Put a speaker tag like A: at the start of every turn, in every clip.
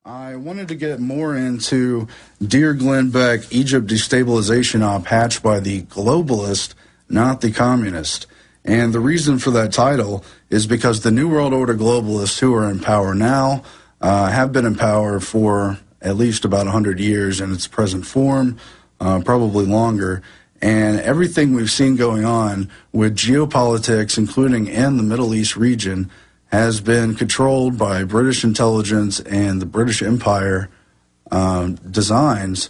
A: I wanted to get more into Dear Glenn Beck, Egypt Destabilization Op hatched by the globalist, not the communist. And the reason for that title is because the New World Order globalists who are in power now have been in power for at least about 100 years in its present form, probably longer. And everything we've seen going on with geopolitics, including in the Middle East region, has been controlled by British intelligence and the British Empire designs,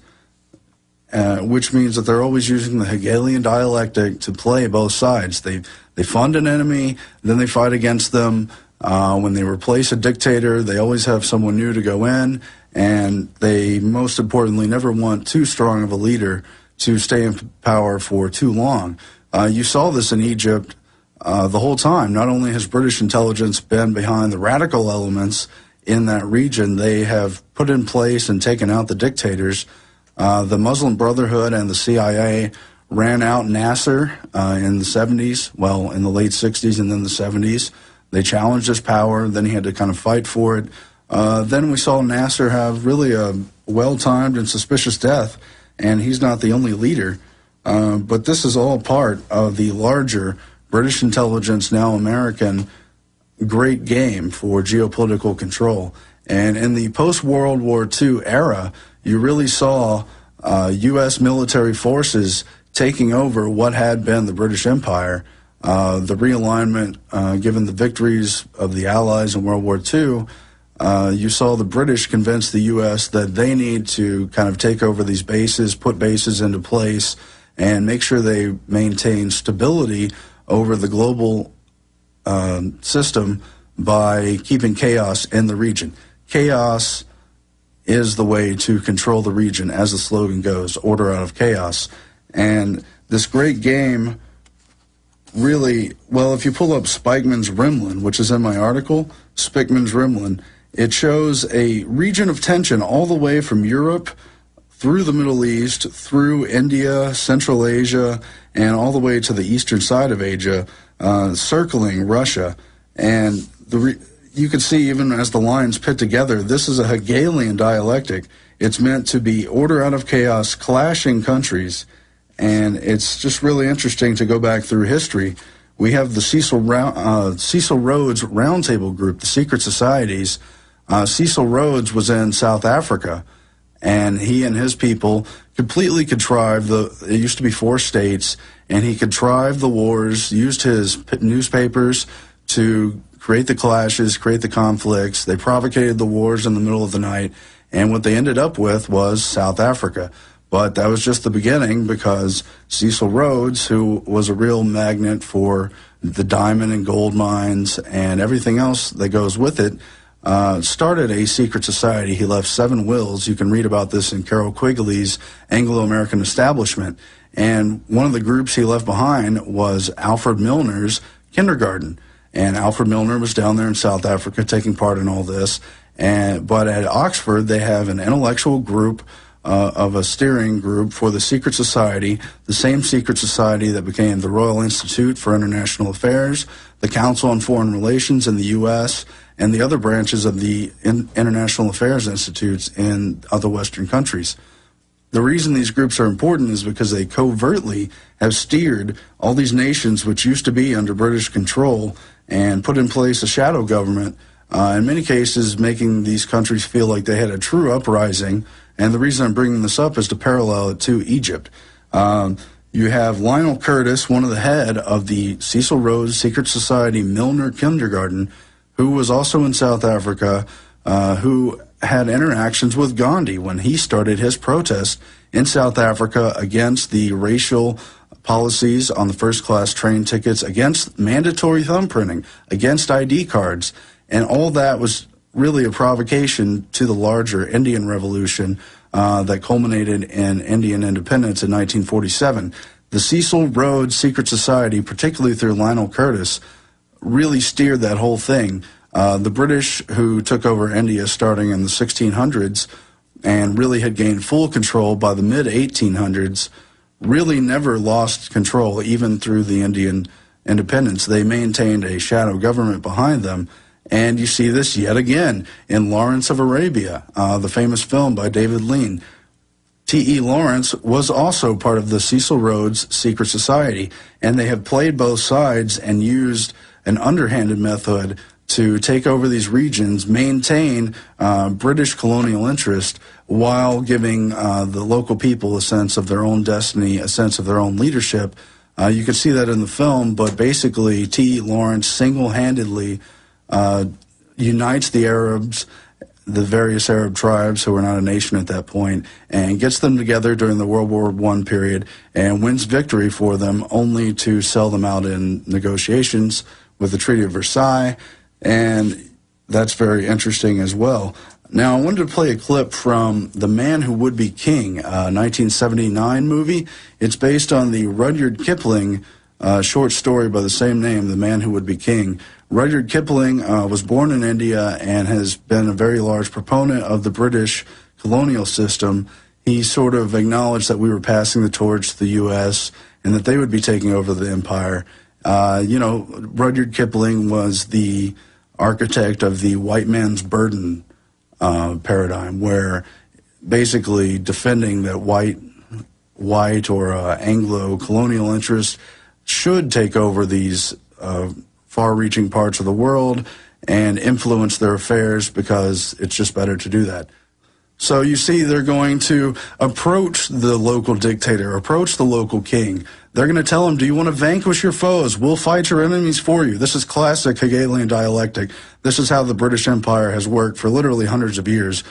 A: which means that they're always using the Hegelian dialectic to play both sides. They fund an enemy, then they fight against them. When they replace a dictator, they always have someone new to go in, and they, most importantly, never want too strong of a leader to stay in power for too long. You saw this in Egypt the whole time. Not only has British intelligence been behind the radical elements in that region, they have put in place and taken out the dictators. The Muslim Brotherhood and the CIA ran out Nasser in the 70s, well, in the late 60s and then the 70s. They challenged his power, then he had to kind of fight for it. Then we saw Nasser have really a well-timed and suspicious death, and he's not the only leader. But this is all part of the larger British intelligence, now American, great game for geopolitical control. And in the post-World War II era, you really saw U.S. military forces taking over what had been the British Empire. The realignment, given the victories of the Allies in World War II, you saw the British convince the U.S. that they need to kind of take over these bases, put bases into place, and make sure they maintain stability over the global system by keeping chaos in the region. Chaos is the way to control the region, as the slogan goes, order out of chaos. And this great game really, well, if you pull up Spykman's Rimland, which is in my article, Spykman's Rimland, it shows a region of tension all the way from Europe through the Middle East, through India, Central Asia, and all the way to the eastern side of Asia, circling Russia. And you can see, even as the lines pit together, this is a Hegelian dialectic. It's meant to be order out of chaos, clashing countries. And it's just really interesting to go back through history. We have the Cecil Rhodes Roundtable Group, the secret societies. Cecil Rhodes was in South Africa, and he and his people completely contrived it used to be 4 states, and he contrived the wars, used his newspapers to create the clashes, create the conflicts. They provocated the wars in the middle of the night, and what they ended up with was South Africa. But that was just the beginning, because Cecil Rhodes, who was a real magnet for the diamond and gold mines and everything else that goes with it, started a secret society. He left 7 wills. You can read about this in Carol Quigley's Anglo-American Establishment. And one of the groups he left behind was Alfred Milner's kindergarten. And Alfred Milner was down there in South Africa taking part in all this. But at Oxford, they have an intellectual group of a steering group for the secret society, the same secret society that became the Royal Institute for International Affairs, the Council on Foreign Relations in the U.S., and the other branches of the International Affairs Institutes in other Western countries. The reason these groups are important is because they covertly have steered all these nations which used to be under British control and put in place a shadow government, in many cases making these countries feel like they had a true uprising. And the reason I'm bringing this up is to parallel it to Egypt. You have Lionel Curtis, one of the head of the Cecil Rhodes Secret Society Milner Kindergarten, who was also in South Africa, who had interactions with Gandhi when he started his protest in South Africa against the racial policies on the first-class train tickets, against mandatory thumbprinting, against ID cards. And all that was really a provocation to the larger Indian Revolution that culminated in Indian independence in 1947. The Cecil Rhodes Secret Society, particularly through Lionel Curtis, really steered that whole thing. The British, who took over India starting in the 1600s and really had gained full control by the mid-1800s, really never lost control, even through the Indian independence. They maintained a shadow government behind them, And you see this yet again in Lawrence of Arabia, the famous film by David Lean. T.E. Lawrence was also part of the Cecil Rhodes Secret Society, and they have played both sides and used an underhanded method to take over these regions, maintain British colonial interest, while giving the local people a sense of their own destiny, a sense of their own leadership. You can see that in the film, but basically T.E. Lawrence single-handedly unites the Arabs, the various Arab tribes who were not a nation at that point, and gets them together during the World War I period and wins victory for them, only to sell them out in negotiations with the Treaty of Versailles, and that's very interesting as well. Now, I wanted to play a clip from The Man Who Would Be King, a 1979 movie. It's based on the Rudyard Kipling short story by the same name, The Man Who Would Be King. Rudyard Kipling was born in India and has been a very large proponent of the British colonial system. He sort of acknowledged that we were passing the torch to the U.S. and that they would be taking over the empire. Rudyard Kipling was the architect of the white man's burden paradigm, where basically defending that white or Anglo-colonial interests should take over these far-reaching parts of the world and influence their affairs, because it's just better to do that. So you see, they're going to approach the local dictator, approach the local king. They're going to tell him, do you want to vanquish your foes? We'll fight your enemies for you. This is classic Hegelian dialectic. This is how the British Empire has worked for literally hundreds of years.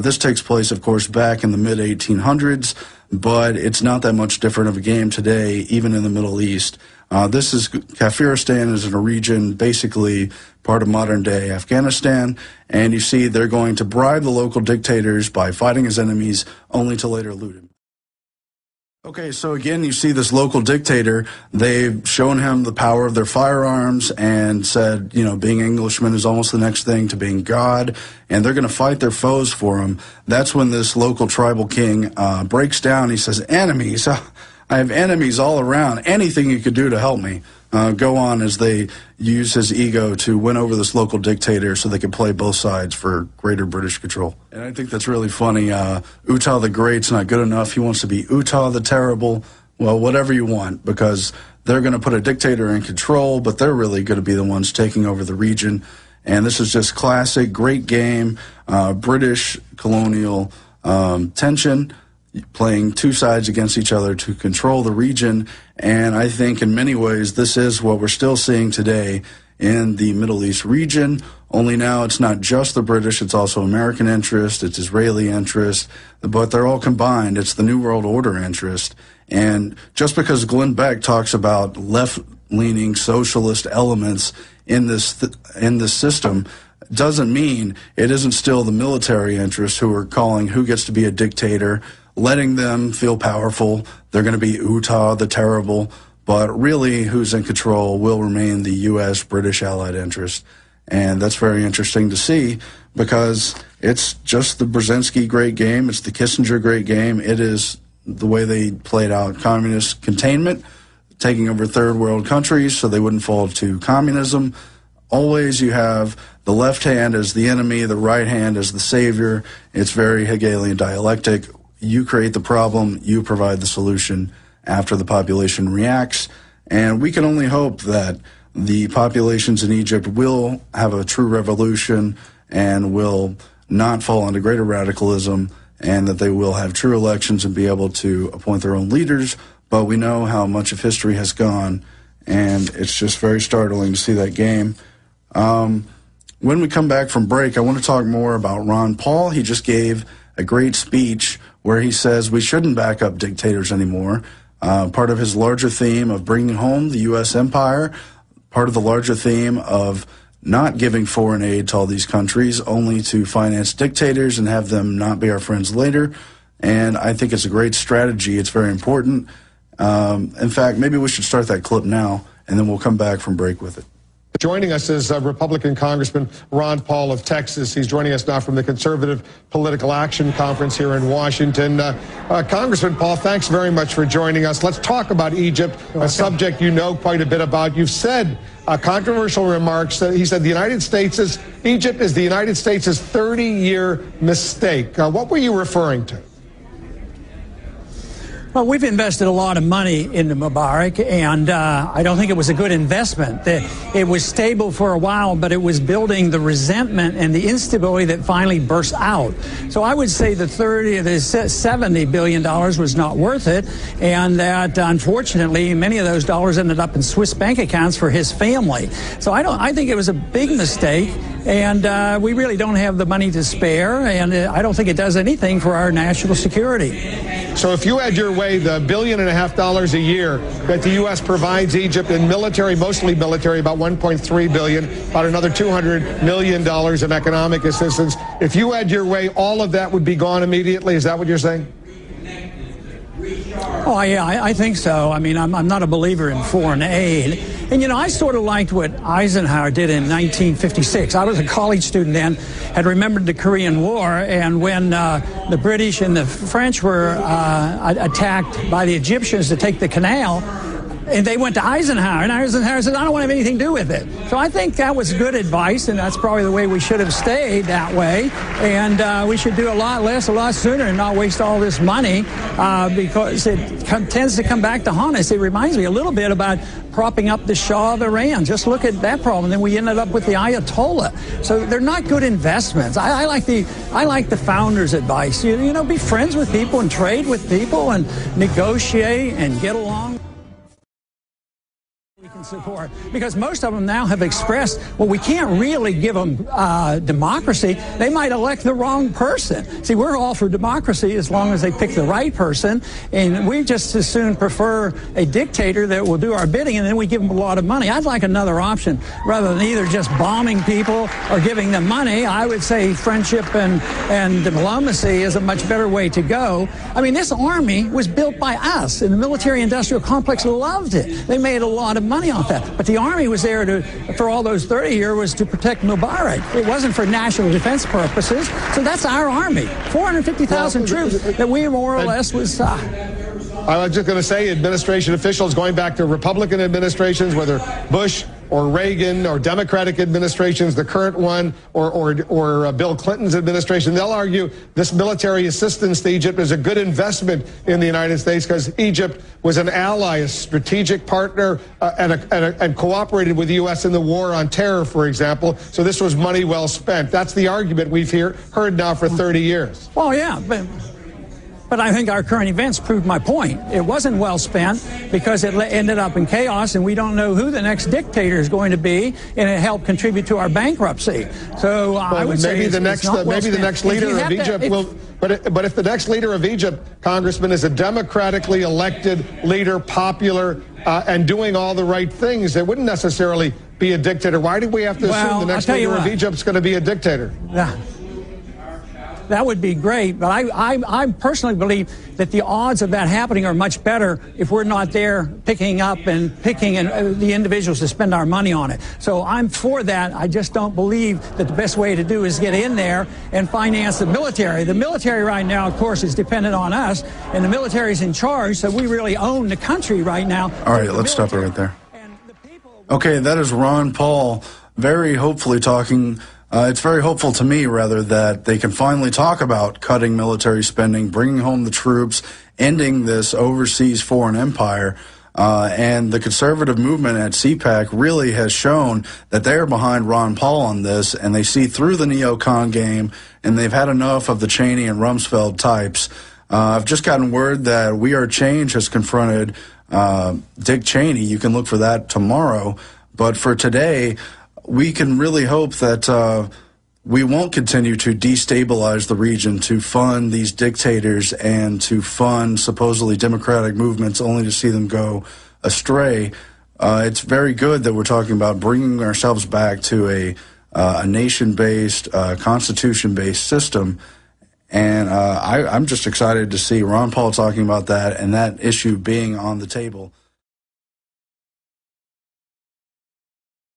A: This takes place, of course, back in the mid-1800s, but it's not that much different of a game today, even in the Middle East. Kafiristan is in a region basically part of modern-day Afghanistan, and you see they're going to bribe the local dictators by fighting his enemies, only to later loot him. Okay, so again, you see this local dictator. They've shown him the power of their firearms and said, being Englishman is almost the next thing to being God, and they're going to fight their foes for him. That's when this local tribal king breaks down. He says, enemies, I have enemies all around. Anything you could do to help me. Go on, as they use his ego to win over this local dictator so they can play both sides for greater British control. And I think that's really funny. Utah the Great's not good enough. He wants to be Utah the Terrible. Well, whatever you want, because they're going to put a dictator in control, but they're really going to be the ones taking over the region. And this is just classic, great game, British colonial tension, playing two sides against each other to control the region. And I think in many ways this is what we're still seeing today in the Middle East region, only now it's not just the British, it's also American interest, it's Israeli interest, but they're all combined. It's the New World Order interest. And just because Glenn Beck talks about left-leaning socialist elements in this system doesn't mean it isn't still the military interests who are calling who gets to be a dictator, letting them feel powerful. They're going to be Utah the Terrible, but really who's in control will remain the U.S. British Allied interest. And that's very interesting to see, because it's just the Brzezinski great game. It's the Kissinger great game. It is the way they played out communist containment, taking over third world countries so they wouldn't fall to communism. Always you have the left hand as the enemy, the right hand as the savior. It's very Hegelian dialectic. You create the problem, you provide the solution after the population reacts. And we can only hope that the populations in Egypt will have a true revolution and will not fall into greater radicalism, and that they will have true elections and be able to appoint their own leaders. But we know how much of history has gone, and it's just very startling to see that game. When we come back from break, I want to talk more about Ron Paul. He just gave a great speech where he says we shouldn't back up dictators anymore. Part of his larger theme of bringing home the U.S. empire, part of the larger theme of not giving foreign aid to all these countries, only to finance dictators and have them not be our friends later. And I think it's a great strategy. It's very important. In fact, maybe we should start that clip now, and then we'll come back from break with it.
B: Joining us is Republican Congressman Ron Paul of Texas. He's joining us now from the Conservative Political Action Conference here in Washington. Congressman Paul, thanks very much for joining us. Let's talk about Egypt, a subject you know quite a bit about. You've said controversial remarks. He said Egypt is the United States' 30-year mistake. What were you referring to?
C: Well, we've invested a lot of money into Mubarak, and I don't think it was a good investment. It was stable for a while, but it was building the resentment and the instability that finally burst out. So I would say the $70 billion was not worth it, and that unfortunately many of those dollars ended up in Swiss bank accounts for his family. So I think it was a big mistake, and we really don't have the money to spare, and I don't think it does anything for our national security.
B: So if you had your way, the $1.5 billion a year that the U.S. provides Egypt in military, mostly military, about $1.3 billion, about another $200 million in economic assistance. If you had your way, all of that would be gone immediately. Is that what you're saying?
C: Oh, yeah, I think so. I mean, I'm not a believer in foreign aid. And, you know, I sort of liked what Eisenhower did in 1956. I was a college student then, had remembered the Korean War, and when the British and the French were attacked by the Egyptians to take the canal, and they went to Eisenhower, and Eisenhower said, I don't want to have anything to do with it. So I think that was good advice, and that's probably the way we should have stayed that way. And we should do a lot less, a lot sooner, and not waste all this money because it tends to come back to haunt us. It reminds me a little bit about propping up the Shah of Iran. Just look at that problem. Then we ended up with the Ayatollah. So they're not good investments. I like the founder's advice. You know, be friends with people and trade with people and negotiate and get along. We can support, because most of them now have expressed, well, we can't really give them democracy. They might elect the wrong person. See, we're all for democracy as long as they pick the right person, and we just as soon prefer a dictator that will do our bidding, and then we give them a lot of money. I'd like another option rather than either just bombing people or giving them money. I would say friendship and diplomacy is a much better way to go. I mean, this army was built by us, and the military-industrial complex loved it. They made a lot of money off that. But the army was there for all those 30 years was to protect Mubarak. It wasn't for national defense purposes. So that's our army. 450,000 troops that we more or less was...
B: I was just going to say, administration officials going back to Republican administrations, whether Bush or Reagan or Democratic administrations, the current one, or Bill Clinton's administration, they'll argue this military assistance to Egypt is a good investment in the United States because Egypt was an ally, a strategic partner, and cooperated with the U.S. in the war on terror, for example. So this was money well spent. That's the argument we've heard now for 30 years.
C: Well, yeah, but I think our current events proved my point. It wasn't well spent because it ended up in chaos, and we don't know who the next dictator is going to be, and it helped contribute to our bankruptcy. So I would say
B: maybe the next leader of Egypt will. But if the next leader of Egypt, Congressman, is a democratically elected leader, popular, and doing all the right things, it wouldn't necessarily be a dictator. Why do we have to assume the next leader of Egypt is going to be a dictator?
C: That would be great, but I personally believe that the odds of that happening are much better if we're not there picking the individuals to spend our money on it. So I'm for that. I just don't believe that the best way to do is get in there and finance the military. The military right now, of course, is dependent on us, and the military is in charge, so we really own the country right now.
A: All right, let's stop it right there. Okay, that is Ron Paul very hopefully talking. It's very hopeful to me, rather, that they can finally talk about cutting military spending, bringing home the troops, ending this overseas foreign empire. And the conservative movement at CPAC really has shown that they're behind Ron Paul on this, and they see through the neocon game, and they've had enough of the Cheney and Rumsfeld types. I've just gotten word that We Are Change has confronted Dick Cheney. You can look for that tomorrow. But for today, we can really hope that we won't continue to destabilize the region, to fund these dictators and to fund supposedly democratic movements only to see them go astray. It's very good that we're talking about bringing ourselves back to a nation-based, constitution-based system. And I'm just excited to see Ron Paul talking about that and that issue being on the table.